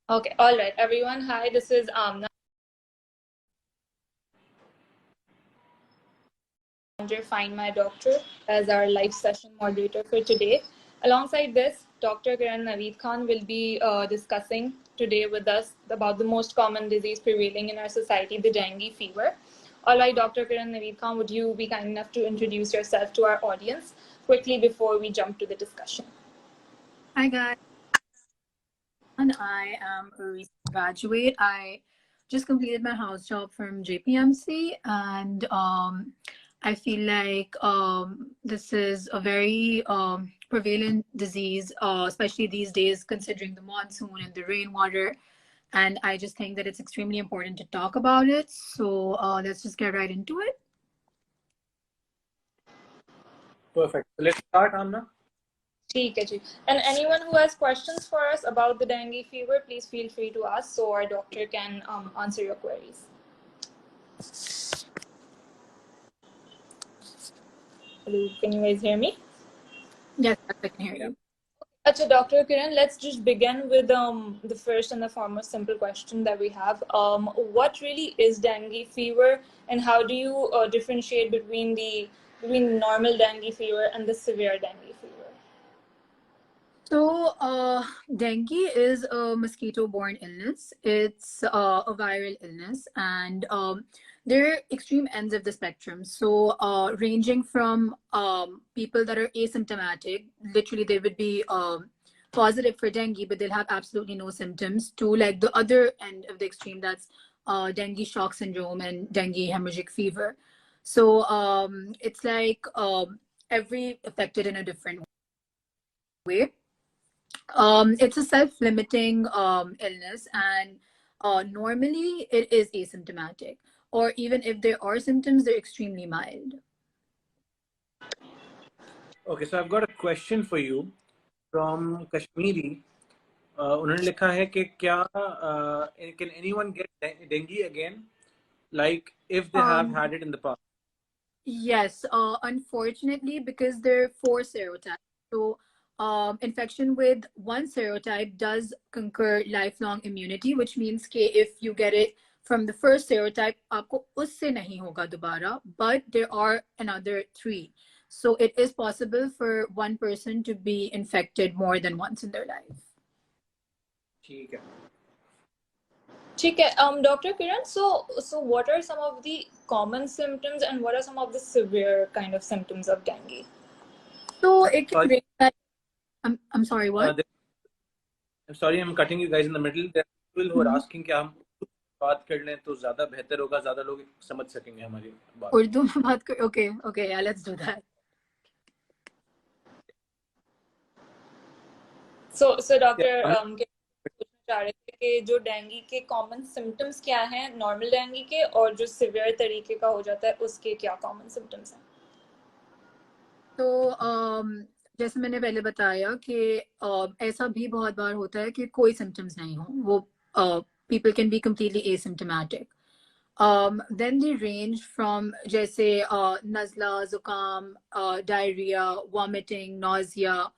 Okay, all right, everyone. Hi, this is Find My Doctor as our live session moderator for today. Alongside this, Dr. Kiran Naveed Khan will be discussing today with us about the most common disease prevailing in our society, the dengue fever. All right, Dr. Kiran Naveed Khan, would you be kind enough to introduce yourself to our audience quickly before we jump to the discussion? Hi guys, I am a recent graduate. I just completed my house job from JPMC, and I feel like this is a very prevalent disease, especially these days, considering the monsoon and the rainwater. And I just think that it's extremely important to talk about it. So let's just get right into it. Perfect. So let's start, Amna. ठीक है जी. And anyone who has questions for us about the dengue fever, please feel free to ask so our doctor can answer your queries. Hello, can you guys hear me? Yes, I can hear you. Achha, Dr. Kiran, let's just begin with the first and the foremost simple question that we have. What really is dengue fever, and how do you differentiate between normal dengue fever and the severe dengue fever? So, dengue is a mosquito-borne illness. It's a viral illness, and there are extreme ends of the spectrum. So, ranging from people that are asymptomatic, literally they would be positive for dengue, but they'll have absolutely no symptoms, to like the other end of the extreme, that's dengue shock syndrome and dengue hemorrhagic fever. So, it's like every affected in a different way. It's a self-limiting illness, and normally it is asymptomatic, or even if there are symptoms, they're extremely mild. Okay, so I've got a question for you from Kashmiri. उन्होंने लिखा है कि क्या can anyone get dengue again, like if they have had it in the past? Yes, unfortunately, because there are four serotypes. So, infection with one serotype does confer lifelong immunity, which means कि if you get it from the first serotype, आपको उससे नहीं होगा दोबारा. But there are another three. So it is possible for one person to be infected more than once in their life. ठीक है. ठीक है. Dr. Kiran, so what are some of the common symptoms and what are some of the severe kind of symptoms of dengue? So it can range that. I'm sorry, what? I'm sorry, I'm cutting you guys in the middle. There are people who are asking कि हम बात कर लें तो ज़्यादा बेहतर होगा, ज़्यादा लोग समझ सकेंगे हमारी बात. उर्दू में बात कर. Okay, yeah, let's do that. So Dr. पूछना चाह रहे थे कि जो डेंगू के कॉमन सिम्टम्स क्या हैं नॉर्मल डेंगू के, और जो सिवियर तरीके का हो जाता है उसके क्या कॉमन सिम्टम्स हैं? तो जैसे मैंने पहले बताया कि ऐसा भी बहुत बार होता है कि कोई सिम्टम्स नहीं हो, वो people can be completely asymptomatic. Then they range from जैसे नज़ला, जुकाम, diarrhea, vomiting, nausea,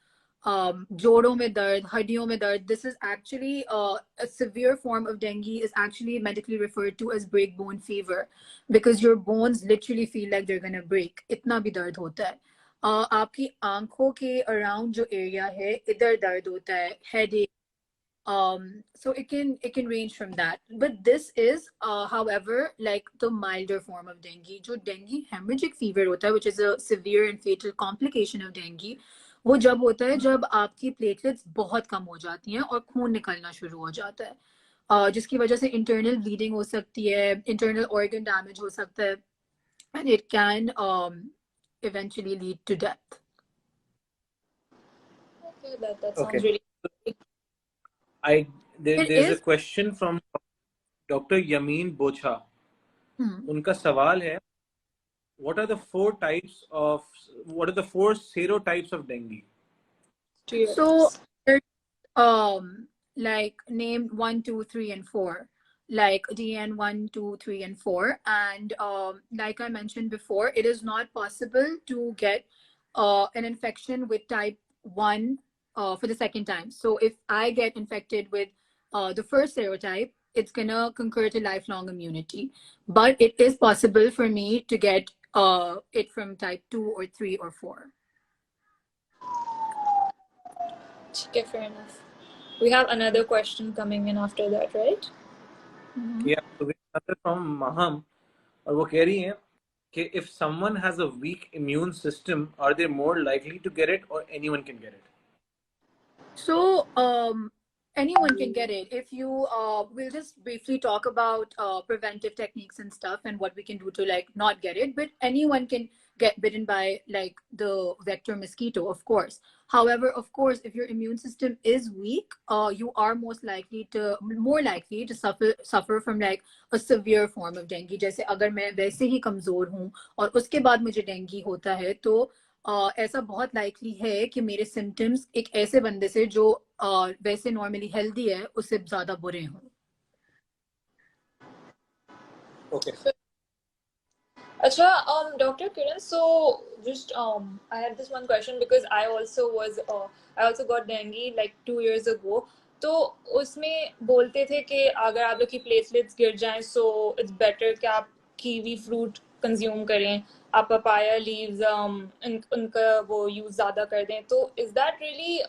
जोड़ों में दर्द, हड्डियों में दर्द. This is actually a severe form of dengue is actually medically referred to as break bone fever, because your bones literally feel like they're gonna break. इतना भी दर्द होता है. आपकी आंखों के अराउंड जो एरिया है इधर दर्द होता है, headache. So it can range from that, but this is however like the milder form of dengue. जो dengue hemorrhagic fever होता है, which is a severe and fatal complication of dengue, वो जब होता है जब आपकी प्लेटलेट्स बहुत कम हो जाती हैं और खून निकलना शुरू हो जाता है, जिसकी वजह से इंटरनल ब्लीडिंग हो सकती है, इंटरनल ऑर्गन डैमेज हो सकता है, and it can eventually lead to death. Okay, that sounds really. There's a question from Dr. Yameen Bocha. उनका सवाल है, what are the four serotypes of dengue? So like name 1, 2, 3, and 4, like DN 1, 2, 3, and 4. And like I mentioned before, it is not possible to get an infection with type 1 for the second time. So if I get infected with the first stereotype, it's gonna concur to lifelong immunity. But it is possible for me to get it from type 2 or 3 or 4. Okay, fair enough. We have another question coming in after that, right? Yeah, so we have another from Maham, और वो कह रही है कि if someone has a weak immune system, are they more likely to get it, or anyone can get it? So anyone can get it. If you we'll just briefly talk about preventive techniques and stuff and what we can do to like not get it, but anyone can get bitten by like the vector mosquito, of course. However, of course, if your immune system is weak, you are more likely to suffer from like a severe form of dengue. जैसे अगर मैं वैसे ही कमजोर हूँ और उसके बाद मुझे डेंगू होता है, तो ऐसा बहुत लाइकली है कि मेरे सिम्टम्स एक ऐसे बंदे से जो वैसे नॉर्मली हेल्दी है उससे ज्यादा बुरे हों. Okay. Acha, Dr. Kiran, so just I had this one question because I also got dengue like 2 years ago. तो उसमें बोलते थे कि अगर आप लोग की प्लेटलेट्स गिर जाएं, so it's better कि आप कीवी फ्रूट कंज्यूम करें, आप पपाया लीव्स उनका वो यूज ज्यादा कर दें. तो is that really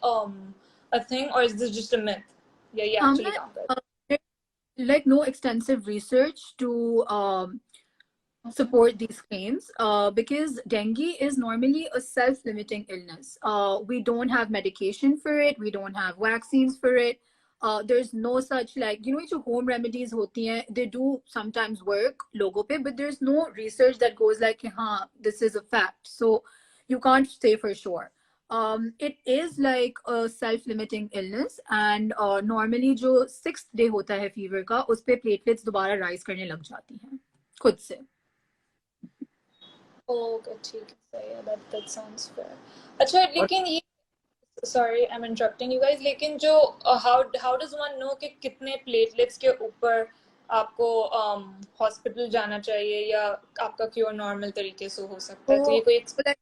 a thing or is this just a myth? या ये actually काम करता है? Like no extensive research to support these claims because dengue is normally a self-limiting illness. We don't have medication for it. We don't have vaccines for it. There's no such like, you know, जो home remedies होती हैं, they do sometimes work लोगों पे, but there's no research that goes like, हाँ, this is a fact. So you can't say for sure. It is like a self-limiting illness and normally जो 6th day होता है fever का, उस पे platelets दोबारा rise करने लग जाती हैं खुद से. ओके ठीक है, सही है. that sounds fair. अच्छा, लेकिन ये sorry I'm interrupting you guys, लेकिन जो how does one know कि कितने प्लेटलेट्स के ऊपर आपको हॉस्पिटल जाना चाहिए या आपका क्योर नॉर्मल तरीके से हो सकता है? तो ये कोई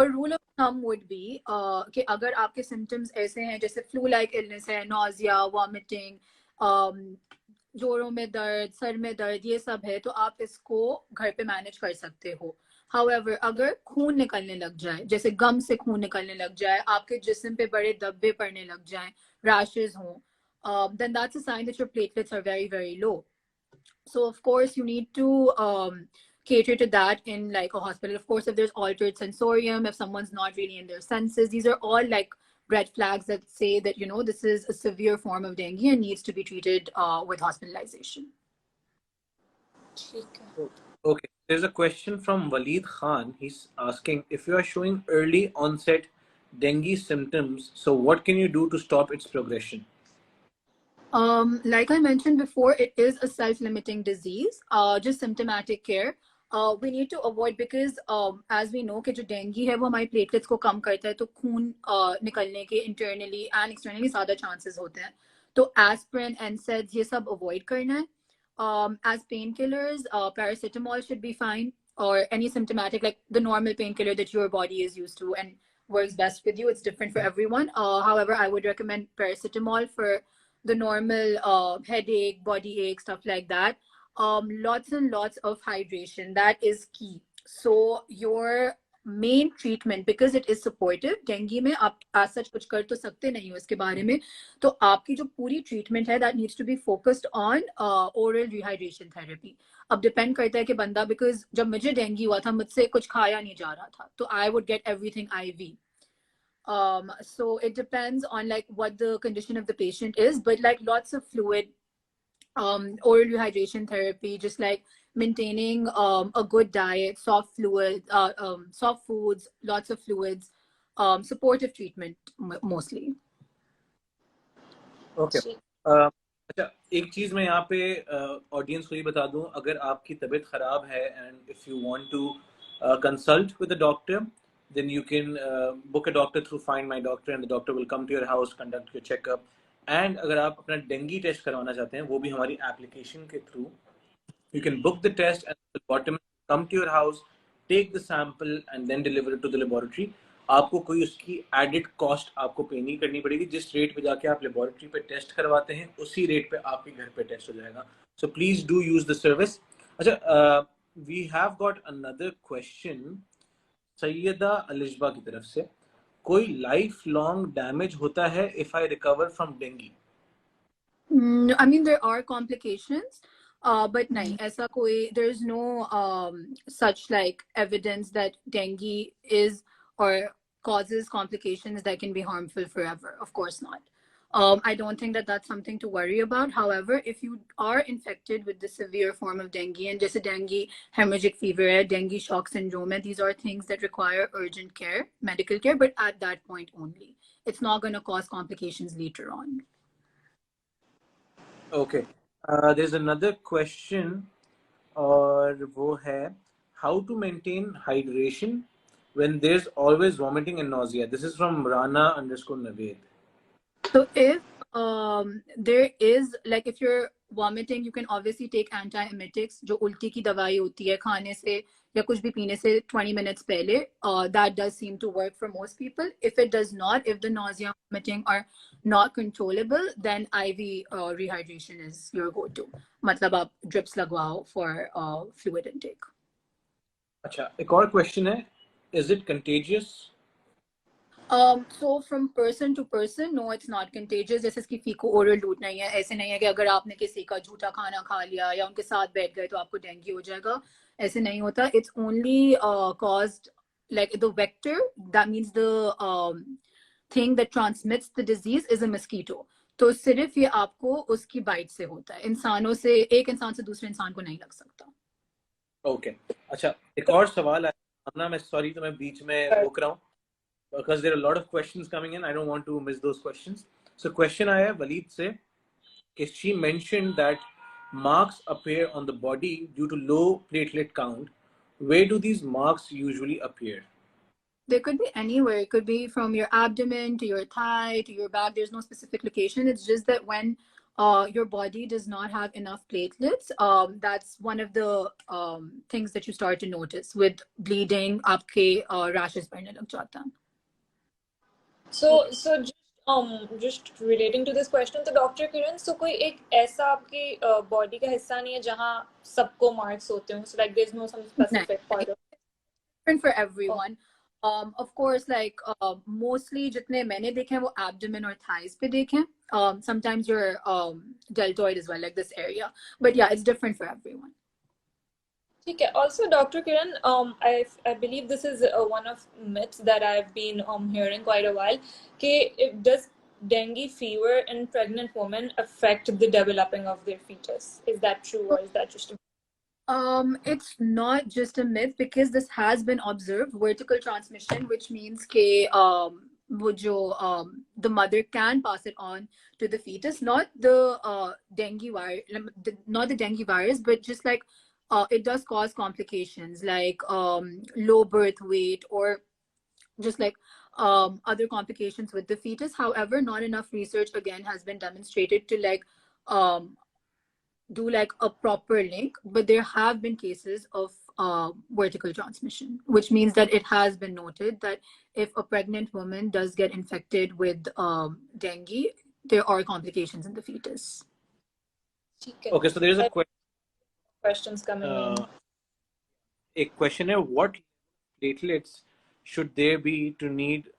A rule of thumb would be कि अगर आपके symptoms ऐसे हैं जैसे flu like illness है, nausea, vomiting, जोड़ों में दर्द, सर में दर्द, ये सब है, तो आप इसको घर पे मैनेज कर सकते हो. However, अगर खून निकलने लग जाए, जैसे गम से खून निकलने लग जाए, आपके जिस्म पे बड़े धब्बे पड़ने लग जाएं, rashes हों, then that's a sign that your platelets are very, very low. So of course you need to cater to that in like a hospital. Of course, if there's altered sensorium, if someone's not really in their senses, these are all like red flags that say that, you know, this is a severe form of dengue and needs to be treated with hospitalization. Okay, there's a question from Waleed Khan. He's asking if you are showing early onset dengue symptoms, so what can you do to stop its progression? Like I mentioned before, it is a self-limiting disease. Just symptomatic care. We need to avoid because as we know कि जो dengue है वो हमारी platelets को कम करता है, तो खून निकलने के internally and externally ज़्यादा chances होते हैं. तो aspirin, NSAIDs ये सब avoid करना है. As painkillers, paracetamol should be fine, or any symptomatic like the normal painkiller that your body is used to and works best with you. It's different for everyone. However, I would recommend paracetamol for the normal headache, body ache, stuff like that. Lots and lots of hydration. That is key. So your main treatment, because it is supportive, dengue में आप as such कुछ कर तो सकते नहीं हो इसके बारे में, तो आपकी जो पूरी treatment है that needs to be focused on oral rehydration therapy. अब depend करता है कि बंदा, because जब मुझे dengue हुआ था मुझसे कुछ खाया नहीं जा रहा था, तो I would get everything IV. So it depends on like what the condition of the patient is, but like lots of fluid, oral rehydration therapy, just like maintaining a good diet, soft foods, lots of fluids, supportive treatment mostly. Okay. अच्छा, एक चीज मैं यहाँ पे audience को ये बता दूं, अगर आपकी तबीयत खराब है and if you want to consult with a doctor, then you can book a doctor through Find My Doctor and the doctor will come to your house, conduct your checkup. And अगर आप अपना dengue test करवाना चाहते हैं, वो भी हमारी application के through, you can book the test and the bottom come to your house, take the sample and then deliver it to the laboratory. आपको कोई उसकी एडेड कॉस्ट आपको पे नहीं करनी पड़ेगी। जिस रेट पे जाके आप लेबोरेटरी पे टेस्ट करवाते हैं उसी रेट पे आपके घर पे टेस्ट हो जाएगा। So please do use the service. अच्छा, we have got another question Syeda Alizba की तरफ से। कोई लाइफ लॉन्ग डैमेज होता है if I recover from dengue? I mean, there are complications, but nahi, aisa koi, there is no such like evidence that dengue is or causes complications that can be harmful forever. Of course not. I don't think that that's something to worry about. However, if you are infected with the severe form of dengue, and just a dengue hemorrhagic fever, dengue shock syndrome, these are things that require urgent care, medical care, but at that point only. It's not going to cause complications later on. Okay. There's another question, और वो है how to maintain hydration when there's always vomiting and nausea. This is from Rana_Naveed. So if there is, like, if you're vomiting, you can obviously take antiemetics, जो उल्टी की दवाई होती है खाने से या कुछ भी पीने से 20 minutes पहले. That does seem to work for most people. If it does not, if the nausea and vomiting are not controllable, then IV rehydration is your go-to. मतलब आप drips लगवाओ for fluid intake. अच्छा, एक और question है, is it contagious? So from person to person, no, it's not contagious. जैसे इसकी फीको oral route नहीं है, ऐसे नहीं है कि अगर आपने किसी का झूठा खाना खा लिया या उनके साथ बैठ गए तो आपको डेंगू हो जाएगा, ऐसे नहीं होता. It's only caused, like, the vector, that means the thing that transmits the disease is a mosquito. तो सिर्फ ये आपको उसकी बाइट से होता है, इंसानों से, एक इंसान से दूसरे इंसान को नहीं लग सकता. Okay. अच्छा, एक और सवाल है ना, मैं सॉरी तो मैं बीच में रोक रहा हूँ because there are a lot of questions coming in. I don't want to miss those questions. So question आया है वलीद से कि she mentioned that marks appear on the body due to low platelet count. Where do these marks usually appear? They could be anywhere. It could be from your abdomen to your thigh to your back. There's no specific location. It's just that when your body does not have enough platelets, that's one of the things that you start to notice with bleeding. आपके rashes बढ़ने लग जाता है. So just relating to this question, तो doctor किरण, so कोई एक ऐसा आपकी बॉडी का हिस्सा नहीं है जहाँ सबको मार्क्स होते हो, so like there's no some specific part of different for everyone. Of course, like mostly जितने मैंने देखे हैं वो abdomen और thighs पे देखे हैं. Sometimes your deltoid as well, like this area. But yeah, it's different for everyone. ठीक है. Also, Dr. Kiran, I believe this is one of myths that I've been hearing quite a while. Does dengue fever in pregnant women affect the developing of their fetus? Is that true, or is that just a It's not just a myth because this has been observed. Vertical transmission, which means the mother can pass it on to the fetus, not the dengue virus, not the dengue virus, but just like it does cause complications like low birth weight or just like other complications with the fetus. However, not enough research again has been demonstrated to like do like a proper link, but there have been cases of vertical transmission, which means that it has been noted that if a pregnant woman does get infected with dengue, there are complications in the fetus. Okay, so there is a questions coming in. A question है, what platelets should there be to need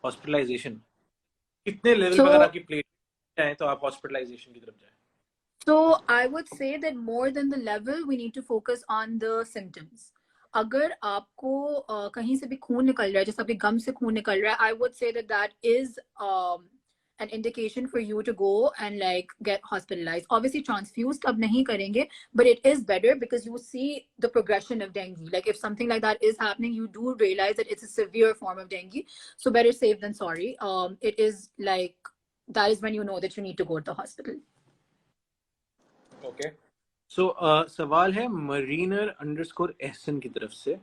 hospitalization? कितने level पे अगर आपकी platelet जाए तो आप hospitalisation की तरफ जाए? So I would say that more than the level, we need to focus on the symptoms. अगर आपको कहीं से भी खून निकल रहा है, जैसे आपके गम से खून निकल रहा है, I would say that that is an indication for you to go and like get hospitalized. Obviously, transfused अब नहीं करेंगे, but it is better because you see the progression of dengue. Like if something like that is happening, you do realize that it's a severe form of dengue. So better safe than sorry. It is like that is when you know that you need to go to the hospital. Okay. So सवाल है mariner_ehsan की तरफ से,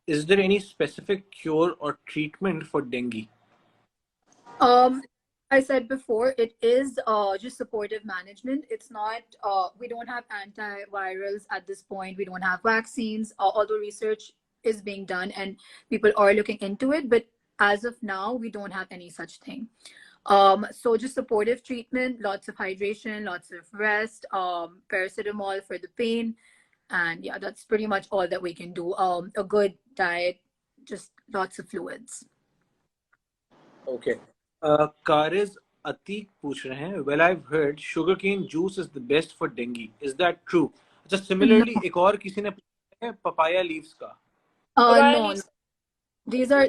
is there any specific cure or treatment for dengue? I said before, it is just supportive management. It's not, we don't have antivirals at this point. We don't have vaccines, although research is being done and people are looking into it, but as of now, we don't have any such thing. So just supportive treatment, lots of hydration, lots of rest, paracetamol for the pain, and yeah, that's pretty much all that we can do. A good diet, just lots of fluids. Okay. Kariz Atik पूछ रहे हैं, well, I've heard sugarcane juice is the best for dengue. Is that true? अच्छा, similarly No, एक और किसी ने पूछा है papaya leaves का. no, no. Leaves. These are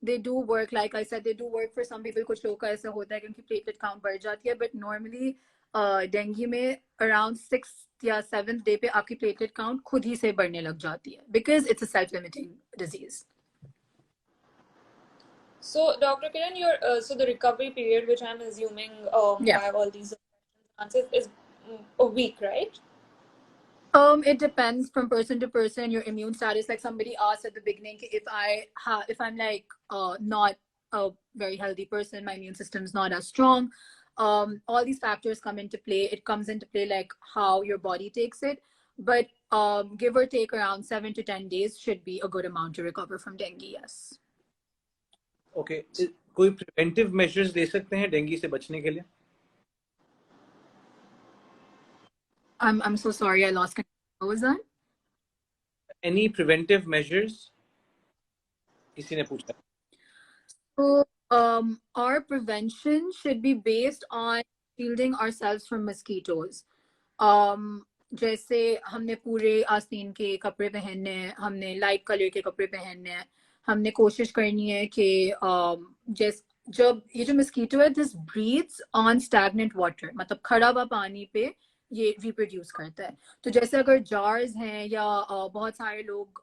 they do work, like I said, they do work for some people. कुछ लोगों का ऐसा होता है कि उनकी platelet count बढ़ जाती है, but normally dengue में around 6th या 7th day पे आपकी platelet count खुद ही से बढ़ने लग जाती है because it's a self-limiting disease. So, Dr. Kiran, so the recovery period, which I'm assuming Yeah. by all these answers, is a week, right? It depends from person to person, your immune status. Like somebody asked at the beginning, if I'm like not a very healthy person, my immune system's not as strong. All these factors come into play. It comes into play like how your body takes it. But give or take around 7 to 10 days should be a good amount to recover from dengue, yes. Okay. कोई preventive measures ले सकते हैं dengue से बचने के लिए? I'm so sorry, I lost connection. What was that? Any preventive measures? किसी ने पूछा. So, our prevention should be based on shielding ourselves from mosquitoes. जैसे हमने पूरे आस्तीन के कपड़े पहनने हैं, हमने लाइट कलर के कपड़े पहनने हैं, हमने कोशिश करनी है कि जब ये जो मस्कीटो है, this breathes on stagnant water, मतलब खड़ा हुआ पानी पे ये रिप्रोड्यूस करता है. तो जैसे अगर जार्स हैं या बहुत सारे लोग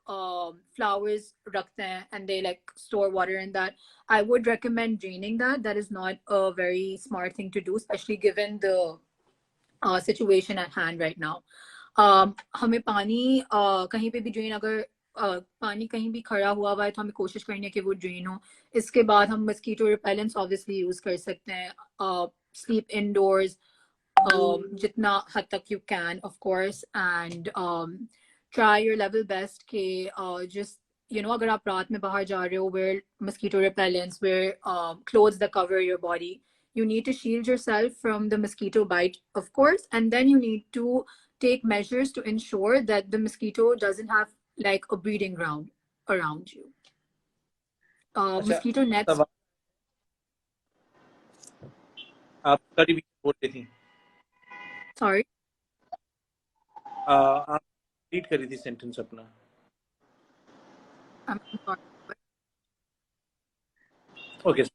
फ्लावर्स रखते हैं and they like store water in that, I would recommend draining that. That is not a very smart thing to do, especially given the situation at hand right now. हमें पानी कहीं पे भी ड्रेन, अगर पानी कहीं भी खड़ा हुआ है तो हमें कोशिश करनी है कि वो ड्रेन हो. इसके बाद हम मस्कीटो रिपेलेंट्स ऑब्वियसली यूज कर सकते हैं. स्लीप इनडोर्स जितना हद तक you can, of course, and try your level best कि just अगर आप रात में बाहर जा रहे हो, wear mosquito repellents, wear clothes that cover your body. You need to shield yourself from the mosquito bite, of course, and then you need to take measures to ensure that the mosquito doesn't have like a breeding ground around you. Mosquito nets. आप सारी भी बोल रही थी. Sorry. आप read कर रही थी sentence अपना. I'm sorry. Okay.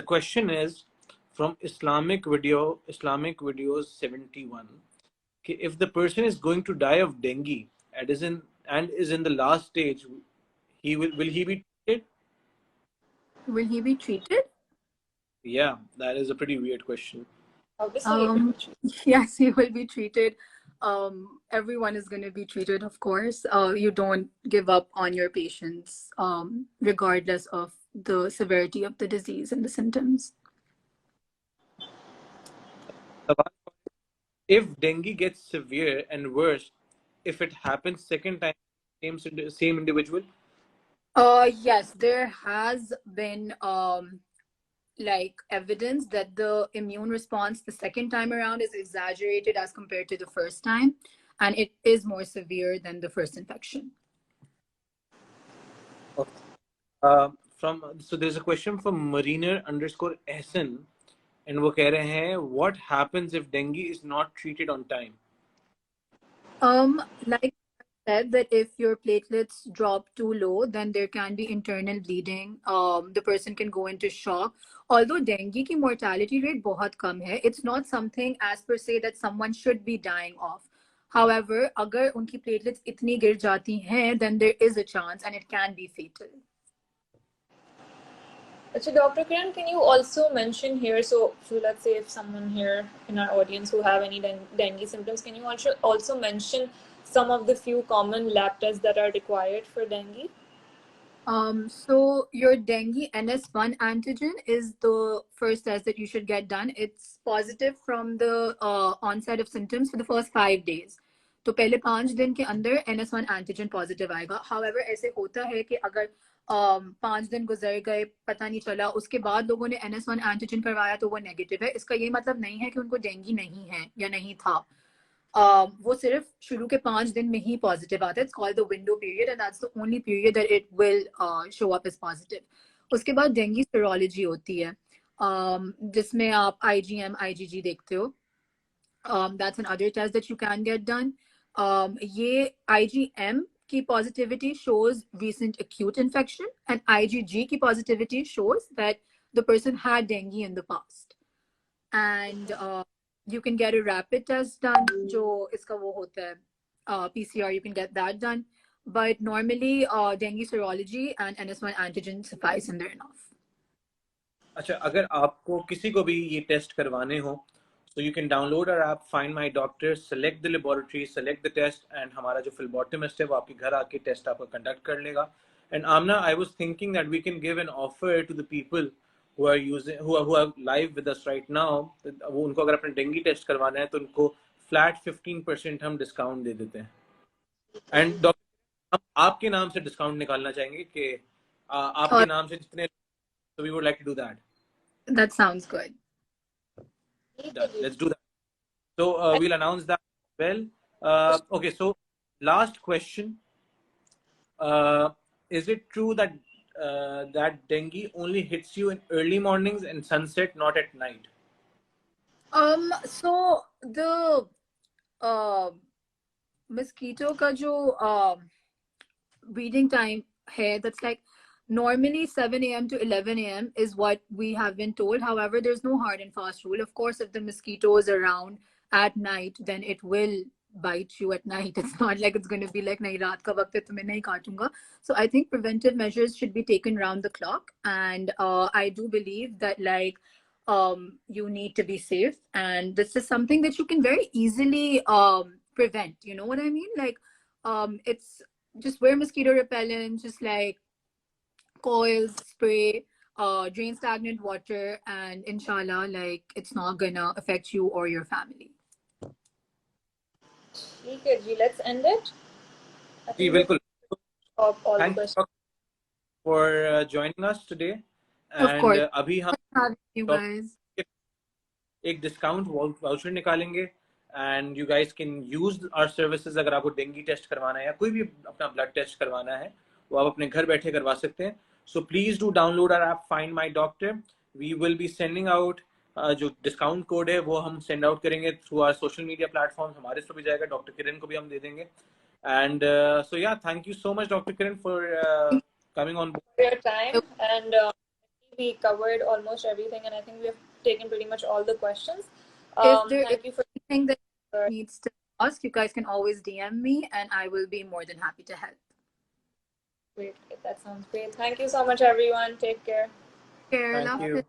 The question is from Islamic Videos 71. If the person is going to die of dengue and is in the last stage, will he be treated? Will he be treated? Yeah, that is a pretty weird question. Obviously, yes, he will be treated. Everyone is going to be treated, of course. You don't give up on your patients, regardless of the severity of the disease and the symptoms. If dengue gets severe and worse, if it happens second time, same individual? Yes, there has been like evidence that the immune response the second time around is exaggerated as compared to the first time, and it is more severe than the first infection. Okay. So there's a question from Mariner_Ehsan, and वो कह रहे हैं, what happens if dengue is not treated on time? Like I said, that if your platelets drop too low, then there can be internal bleeding. The person can go into shock. Although dengue की mortality rate बहुत कम है, it's not something as per se that someone should be dying of. However, अगर उनकी platelets इतनी गिर जाती हैं, then there is a chance and it can be fatal. so Dr. Kiran, can you also mention here, so let's say if someone here in our audience who have any dengue symptoms, can you also mention some of the few common lab tests that are required for dengue? So your dengue NS1 antigen is the first test that you should get done. It's positive from the onset of symptoms for the first 5 days. तो पहले 5 दिन के अंदर NS1 antigen positive आएगा. However ऐसे होता है कि अगर 5 दिन गुजर गए, पता नहीं चला, उसके बाद लोगों ने NS1 एंटीजन करवाया तो वो नेगेटिव है, इसका ये मतलब नहीं है कि उनको डेंगू नहीं है या नहीं था. वो सिर्फ शुरू के 5 दिन में ही पॉजिटिव आता है. It's called the window period and that's the only period that it will show up as positive. उसके बाद डेंगू सीरोलॉजी होती है, जिसमें आप IgM IgG देखते हो. That's another test that you can get done. ये IgM की positivity shows recent acute infection and IgG की positivity shows that the person had dengue in the past. And you can get a rapid test done, जो इसका वो होता है PCR, you can get that done. But normally dengue serology and NS1 antigen suffice and they're enough. अच्छा, अगर आपको किसी को भी ये टेस्ट करवाने हो, so you can download our app, find my doctor, select the laboratory, select the test, and हमारा जो phlebotomist है वो आपके घर आके टेस्ट आपका कंडक्ट कर लेगा. And Amna, I was thinking that we can give an offer to the people who are using who are live with us right now. वो उनको अगर अपना डेंगू टेस्ट करवाना है तो उनको फ्लैट 15% हम डिस्काउंट दे देते हैं. एंड डॉक्टर, हम आपके नाम से डिस्काउंट निकालना चाहेंगे कि आपके नाम से जितने, so we would like to do that. That sounds good. Let's do that. So we'll announce that as well. Okay, so last question. Is it true that that dengue only hits you in early mornings and sunset, not at night? So the mosquito का जो breeding time है, that's like normally 7 a.m. to 11 a.m. is what we have been told. However, there's no hard and fast rule. Of course, if the mosquito is around at night, then it will bite you at night. It's not like it's going to be like nahi raat ka waqt hai to main nahi kaatunga. So I think preventive measures should be taken round the clock, and I do believe that like you need to be safe, and this is something that you can very easily prevent. You know what I mean? Like it's just wear mosquito repellent, just like coils, spray, drain stagnant water, and inshallah, like it's not gonna affect you or your family. Okay, Ji, let's end it. जी बिल्कुल. Thank you for joining us today. Of And course. अभी हम Having you guys. एक discount voucher निकालेंगे, and you guys can use our services. अगर आपको dengue test करवाना है या कोई भी अपना ब्लड टेस्ट करवाना है, वो आप अपने घर बैठे करवा सकते हैं. So please do download our app, Find My Doctor. We will be sending out जो डिस्काउंट कोड है वो हम सेंड आउट करेंगे through our social media platform. हमारे से भी जाएगा, डॉक्टर किरण को भी हम दे देंगे. And so yeah, thank you so much, Dr. Kiran, for coming on board. For your time, and we covered almost everything, and I think we have taken pretty much all the questions. If there Thank you for anything that needs to ask, you guys can always DM me, and I will be more than happy to help. Great. That sounds great. Thank you so much, everyone. Take care. Care, Thank you.